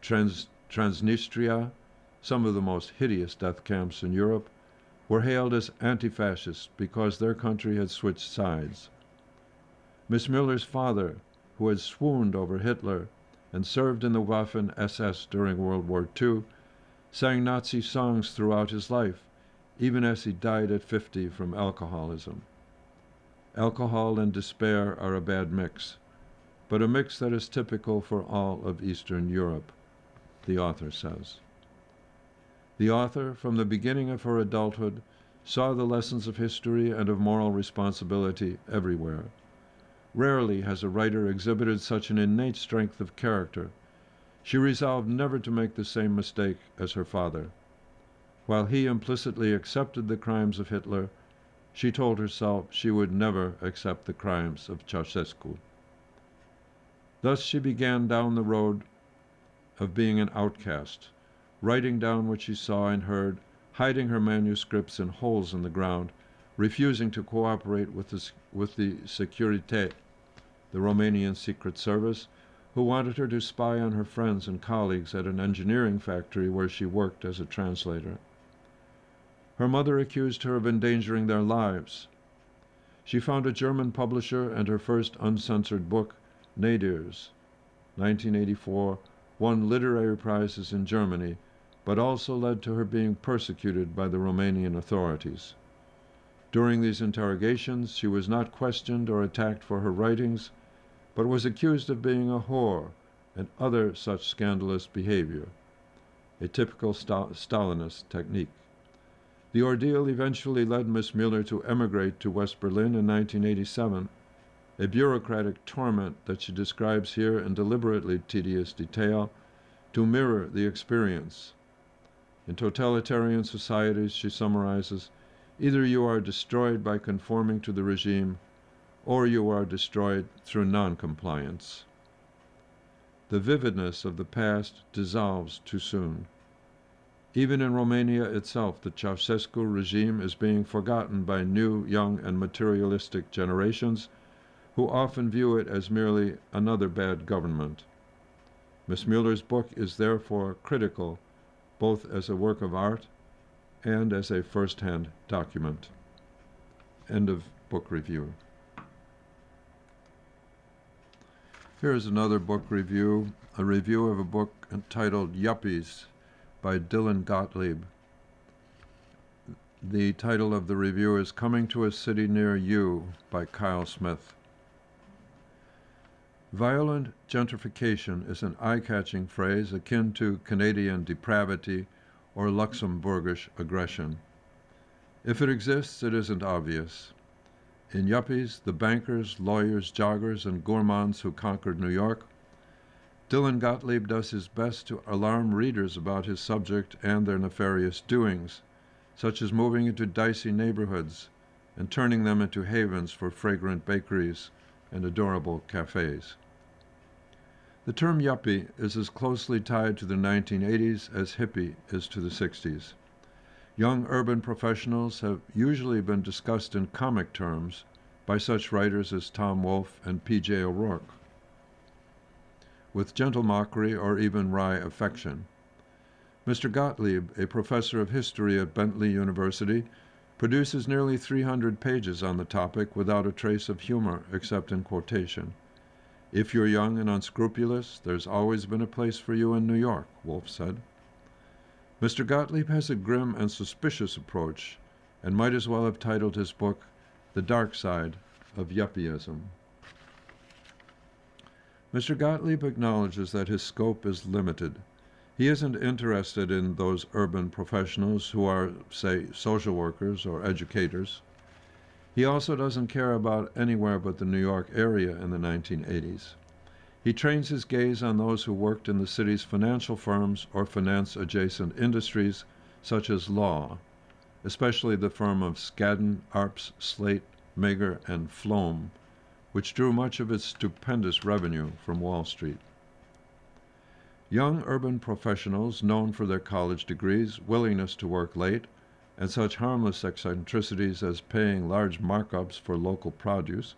Transnistria, some of the most hideous death camps in Europe, were hailed as anti-fascists because their country had switched sides. Miss Mueller's father, who had swooned over Hitler and served in the Waffen-SS during World War II, sang Nazi songs throughout his life, even as he died at 50 from alcoholism. Alcohol and despair are a bad mix, but a mix that is typical for all of Eastern Europe, the author says. The author, from the beginning of her adulthood, saw the lessons of history and of moral responsibility everywhere. Rarely has a writer exhibited such an innate strength of character. She resolved never to make the same mistake as her father. While he implicitly accepted the crimes of Hitler, she told herself she would never accept the crimes of Ceausescu. Thus she began down the road of being an outcast, writing down what she saw and heard, hiding her manuscripts in holes in the ground, refusing to cooperate with the Securitate, the Romanian Secret Service, who wanted her to spy on her friends and colleagues at an engineering factory where she worked as a translator. Her mother accused her of endangering their lives. She found a German publisher, and her first uncensored book, Nadirs, 1984, won literary prizes in Germany, but also led to her being persecuted by the Romanian authorities. During these interrogations, she was not questioned or attacked for her writings, but was accused of being a whore and other such scandalous behavior, a typical Stalinist technique. The ordeal eventually led Miss Mueller to emigrate to West Berlin in 1987, a bureaucratic torment that she describes here in deliberately tedious detail to mirror the experience. In totalitarian societies, she summarizes, either you are destroyed by conforming to the regime, or you are destroyed through non-compliance. The vividness of the past dissolves too soon. Even in Romania itself, the Ceausescu regime is being forgotten by new, young, and materialistic generations who often view it as merely another bad government. Miss Mueller's book is therefore critical, both as a work of art and as a first-hand document. End of book review. Here is another book review, a review of a book entitled Yuppies by Dylan Gottlieb. The title of the review is Coming to a City Near You by Kyle Smith. Violent gentrification is an eye-catching phrase akin to Canadian depravity or Luxembourgish aggression. If it exists, it isn't obvious. In Yuppies, the bankers, lawyers, joggers, and gourmands who conquered New York, Dylan Gottlieb does his best to alarm readers about his subject and their nefarious doings, such as moving into dicey neighborhoods and turning them into havens for fragrant bakeries and adorable cafes. The term yuppie is as closely tied to the 1980s as hippie is to the 60s. Young urban professionals have usually been discussed in comic terms by such writers as Tom Wolfe and P.J. O'Rourke, with gentle mockery or even wry affection. Mr. Gottlieb, a professor of history at Bentley University, produces nearly 300 pages on the topic without a trace of humor except in quotation. If you're young and unscrupulous, there's always been a place for you in New York, Wolfe said. Mr. Gottlieb has a grim and suspicious approach, and might as well have titled his book, The Dark Side of Yuppieism. Mr. Gottlieb acknowledges that his scope is limited. He isn't interested in those urban professionals who are, say, social workers or educators. He also doesn't care about anywhere but the New York area in the 1980s. He trains his gaze on those who worked in the city's financial firms or finance-adjacent industries, such as law, especially the firm of Skadden, Arps, Slate, Mager, and Floam, which drew much of its stupendous revenue from Wall Street. Young urban professionals known for their college degrees, willingness to work late, and such harmless eccentricities as paying large markups for local produce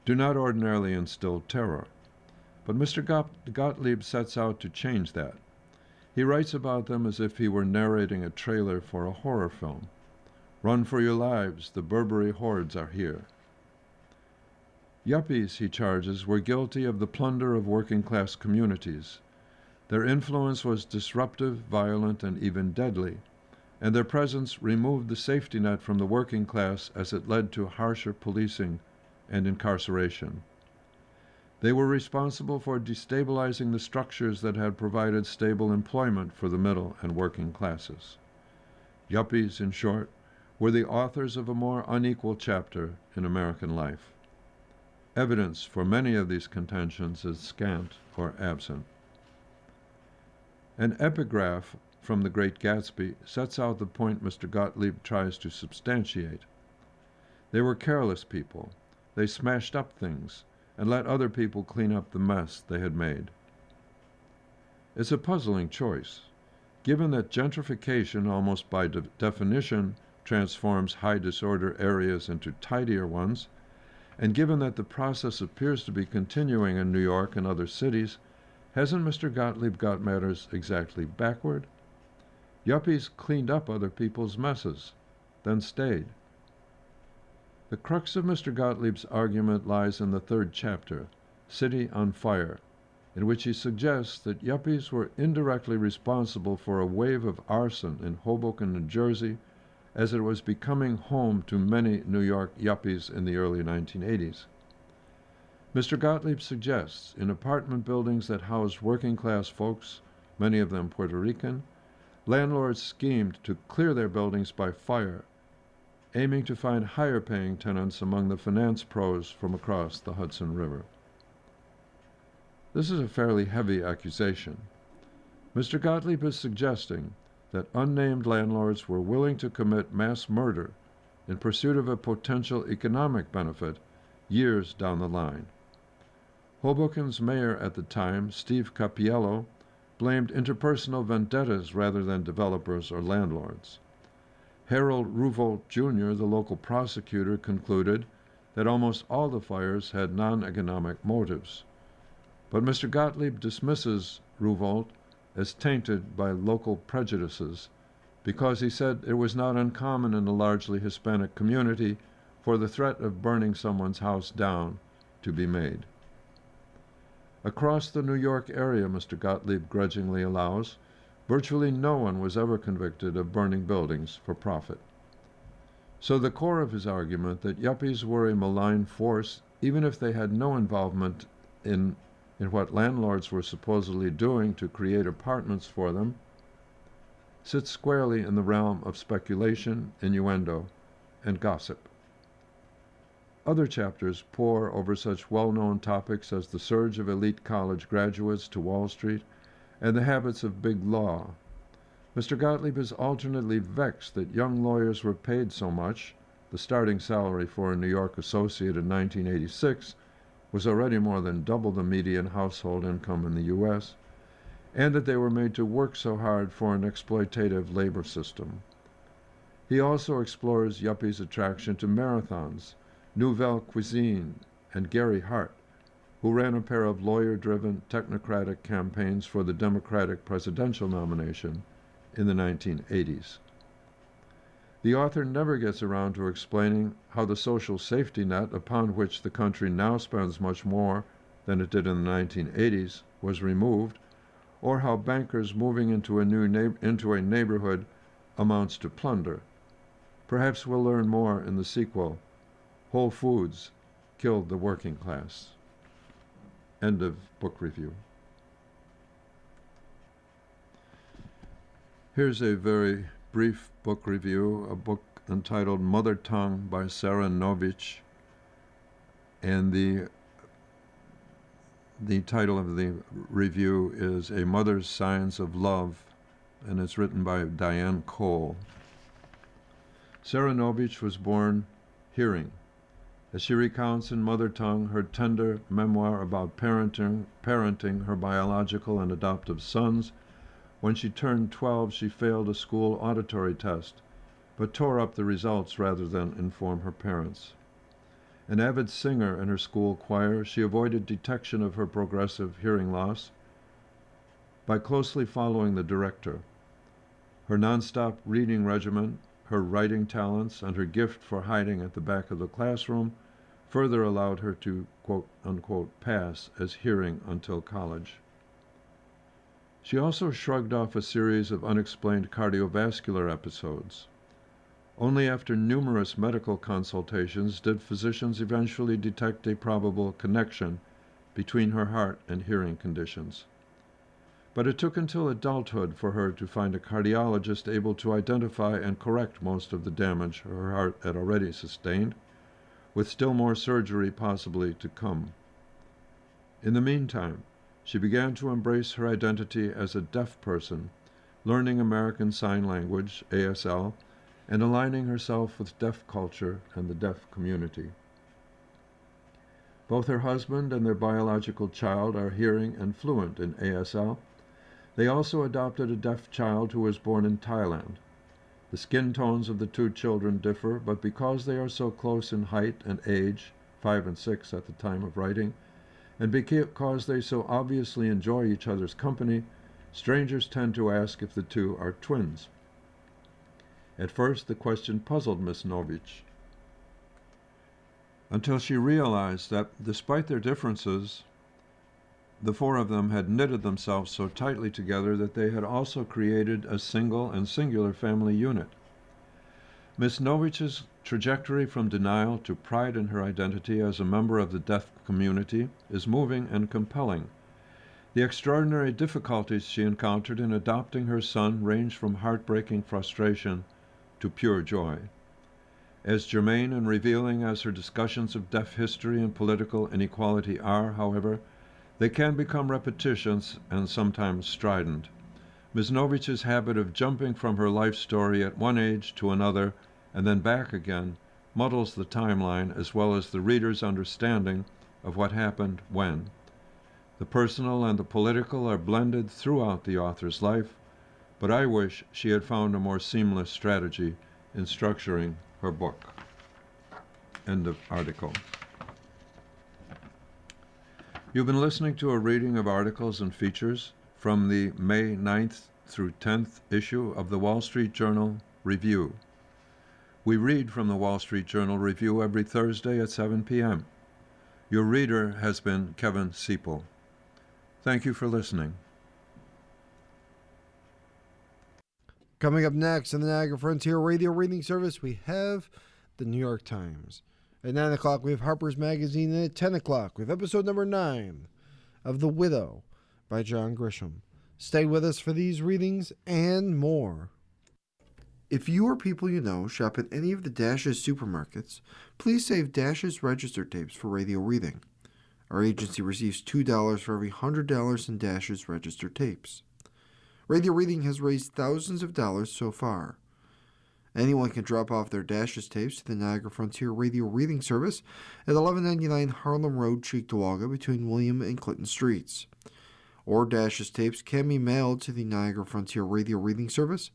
do not ordinarily instill terror. But Mr. Gottlieb sets out to change that. He writes about them as if he were narrating a trailer for a horror film. Run for your lives, the Burberry hordes are here. Yuppies, he charges, were guilty of the plunder of working-class communities. Their influence was disruptive, violent, and even deadly, and their presence removed the safety net from the working class as it led to harsher policing and incarceration. They were responsible for destabilizing the structures that had provided stable employment for the middle and working classes. Yuppies, in short, were the authors of a more unequal chapter in American life. Evidence for many of these contentions is scant or absent. An epigraph from The Great Gatsby sets out the point Mr. Gottlieb tries to substantiate. They were careless people. They smashed up things and let other people clean up the mess they had made. It's a puzzling choice, given that gentrification almost by definition transforms high disorder areas into tidier ones, and given that the process appears to be continuing in New York and other cities. Hasn't Mr. Gottlieb got matters exactly backward? Yuppies cleaned up other people's messes, then stayed. The crux of Mr. Gottlieb's argument lies in the third chapter, City on Fire, in which he suggests that yuppies were indirectly responsible for a wave of arson in Hoboken, New Jersey, as it was becoming home to many New York yuppies in the early 1980s. Mr. Gottlieb suggests in apartment buildings that housed working-class folks, many of them Puerto Rican, landlords schemed to clear their buildings by fire, aiming to find higher-paying tenants among the finance pros from across the Hudson River. This is a fairly heavy accusation. Mr. Gottlieb is suggesting that unnamed landlords were willing to commit mass murder in pursuit of a potential economic benefit years down the line. Hoboken's mayor at the time, Steve Cappiello, blamed interpersonal vendettas rather than developers or landlords. Harold Ruvolt Jr., the local prosecutor, concluded that almost all the fires had non-economic motives. But Mr. Gottlieb dismisses Ruvolt as tainted by local prejudices because he said it was not uncommon in a largely Hispanic community for the threat of burning someone's house down to be made. Across the New York area, Mr. Gottlieb grudgingly allows, virtually no one was ever convicted of burning buildings for profit. So the core of his argument that yuppies were a malign force, even if they had no involvement in what landlords were supposedly doing to create apartments for them, sits squarely in the realm of speculation, innuendo, and gossip. Other chapters pore over such well-known topics as the surge of elite college graduates to Wall Street and the habits of big law. Mr. Gottlieb is alternately vexed that young lawyers were paid so much. The starting salary for a New York associate in 1986 was already more than double the median household income in the U.S., and that they were made to work so hard for an exploitative labor system. He also explores yuppies' attraction to marathons, Nouvelle Cuisine, and Gary Hart, who ran a pair of lawyer-driven technocratic campaigns for the Democratic presidential nomination in the 1980s. The author never gets around to explaining how the social safety net upon which the country now spends much more than it did in the 1980s was removed, or how bankers moving into a neighborhood amounts to plunder. Perhaps we'll learn more in the sequel, Whole Foods Killed the Working Class. End of book review. Here's a very brief book review, a book entitled Mother Tongue by Sarah Novich, and the title of the review is A Mother's Signs of Love, and it's written by Diane Cole. Sarah Novich was born hearing. As she recounts in Mother Tongue her tender memoir about parenting her biological and adoptive sons, when she turned 12, she failed a school auditory test, but tore up the results rather than inform her parents. An avid singer in her school choir, she avoided detection of her progressive hearing loss by closely following the director. Her nonstop reading regimen, her writing talents, and her gift for hiding at the back of the classroom further allowed her to, quote-unquote, pass as hearing until college. She also shrugged off a series of unexplained cardiovascular episodes. Only after numerous medical consultations did physicians eventually detect a probable connection between her heart and hearing conditions. But it took until adulthood for her to find a cardiologist able to identify and correct most of the damage her heart had already sustained, with still more surgery possibly to come. In the meantime, she began to embrace her identity as a deaf person, learning American Sign Language, ASL, and aligning herself with deaf culture and the deaf community. Both her husband and their biological child are hearing and fluent in ASL. They also adopted a deaf child who was born in Thailand. The skin tones of the two children differ, but because they are so close in height and age, 5 and 6 at the time of writing, and because they so obviously enjoy each other's company, strangers tend to ask if the two are twins. At first, the question puzzled Miss Novich, until she realized that, despite their differences, the four of them had knitted themselves so tightly together that they had also created a single and singular family unit. Miss Novich's trajectory from denial to pride in her identity as a member of the deaf community is moving and compelling. The extraordinary difficulties she encountered in adopting her son range from heartbreaking frustration to pure joy. As germane and revealing as her discussions of deaf history and political inequality are, however, they can become repetitious and sometimes strident. Ms. Novich's habit of jumping from her life story at one age to another and then back again muddles the timeline as well as the reader's understanding of what happened when. The personal and the political are blended throughout the author's life, but I wish she had found a more seamless strategy in structuring her book. End of article. You've been listening to a reading of articles and features from the May 9th through 10th issue of the Wall Street Journal Review. We read from the Wall Street Journal Review every Thursday at 7 p.m. Your reader has been Kevin Siepel. Thank you for listening. Coming up next on the Niagara Frontier Radio Reading Service, we have the New York Times. At 9 o'clock, we have Harper's Magazine, and at 10 o'clock, we have episode number 9 of The Widow by John Grisham. Stay with us for these readings and more. If you or people you know shop at any of the Dash's supermarkets, please save Dash's register tapes for radio reading. Our agency receives $2 for every $100 in Dash's register tapes. Radio reading has raised thousands of dollars so far. Anyone can drop off their Dash's tapes to the Niagara Frontier Radio Reading Service at 1199 Harlem Road, Cheektowaga, between William and Clinton Streets. Or Dash's tapes can be mailed to the Niagara Frontier Radio Reading Service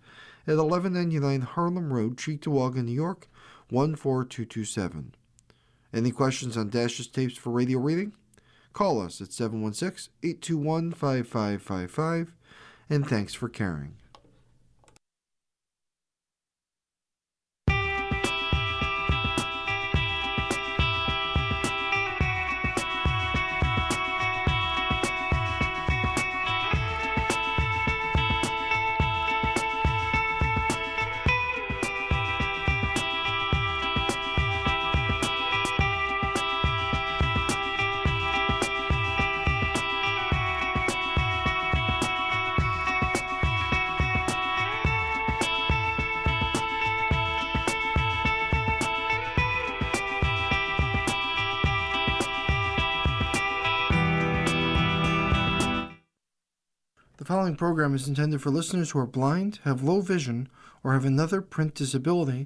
at 1199 Harlem Road, Cheektowaga, New York, 14227. Any questions on Dash's tapes for radio reading? Call us at 716-821-5555, and thanks for caring. following program is intended for listeners who are blind, have low vision, or have another print disability